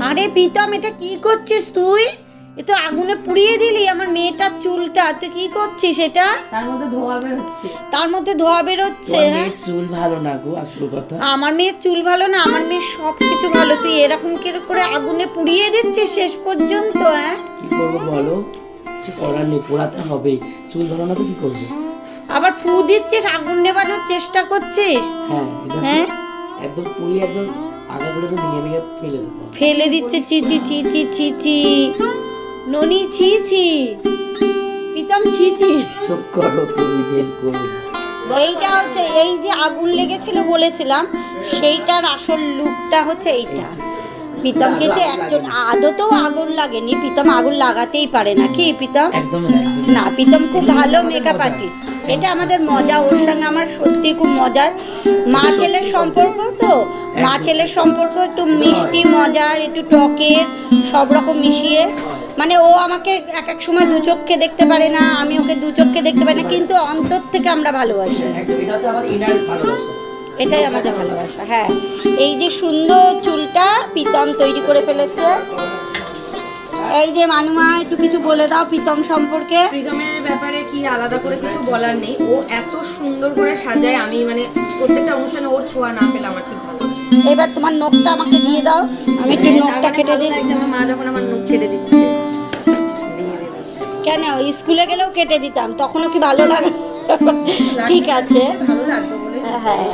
আরে প্রীতম, এটা কি করছিস তুই? এ তো আগুনে পুড়িয়ে দিলি আমার মেয়েটার চুলটা। তুই কি করছিস এটা? তার মধ্যে ধোঁয়া বের হচ্ছে। তার মধ্যে ধোঁয়া বেরোচ্ছে? হ্যাঁ, চুল ভালো না গো, আসল কথা। আমার মেয়ের চুল ভালো না? আমার মেয়ের সব কিছু ভালো। তুই এরকম করে আগুনে পুড়িয়ে দিচ্ছিস শেষ পর্যন্ত? হ্যাঁ, কি করবো বলো, কিছু করার নেই, পোড়াতে হবেই। চুল ভালো না তো কি করবো? আবার ফু দিচ্ছিস, আগুন নেবানোর চেষ্টা করছিস? হ্যাঁ, হ্যাঁ, একদম পুড়িয়ে একদম আগাগুলো তো ভেঙে ভেঙে ফেলে দেবো। ফেলে দিচ্ছে। চি চি চি চি চি চি, ননি ছি ছি, প্রীতম ছি ছি। চুপ করো তুমি, বের করো। এইটা হচ্ছে, এই যে আগুন লেগেছিল বলেছিলাম, সেইটার আসল লুকটা হচ্ছে এইটা। প্রীতম কিন্তু একজন আদতেও আগুন লাগেনি, প্রীতম আগুন লাগাতেই পারে না। কি প্রীতম? একদম না, প্রীতম খুব ভালো মেকআপ আর্টিস্ট। এটা আমাদের মজা, ওর সঙ্গে আমার সত্যি খুব মজার। মা ছেলের সম্পর্ক তো, মা ছেলের সম্পর্ক একটু মিষ্টি মজার, একটু টকের, সব রকম মিশিয়ে। মানে ও আমাকে এক এক সময় দু চোখে দেখতে পারে না, আমি ওকে দু চোখে দেখতে পারি না, কিন্তু অন্তর থেকে আমরা ভালোবাসি। এটা হচ্ছে আমাদের ইনার ভালোবাসা। এটাই আমাদের ভালোবাসা। হ্যাঁ, এই যে সুন্দর চুলটা প্রীতম তৈরি করে ফেলেছে। এই যে মানুমা, একটু কিছু বলে দাও প্রীতম সম্পর্কে। প্রীতমের ব্যাপারে কি আলাদা করে কিছু বলার নেই, ও এত সুন্দর করে সাজায়। আমি মানে প্রত্যেকটা অনুষ্ঠানে ওর ছোঁয়া না পেলে আমার ঠিক ভালো লাগে না। এবার তোমার নখটা আমাকে দিয়ে দাও, আমি একটু নখটা কেটে দিই। আমার মা যখন আমার নখ কেটে দিচ্ছে, কেন, স্কুলে গেলেও কেটে দিতাম, তখনও কি ভালো লাগে? ঠিক আছে, ভালো লাগতো বলে। হ্যাঁ।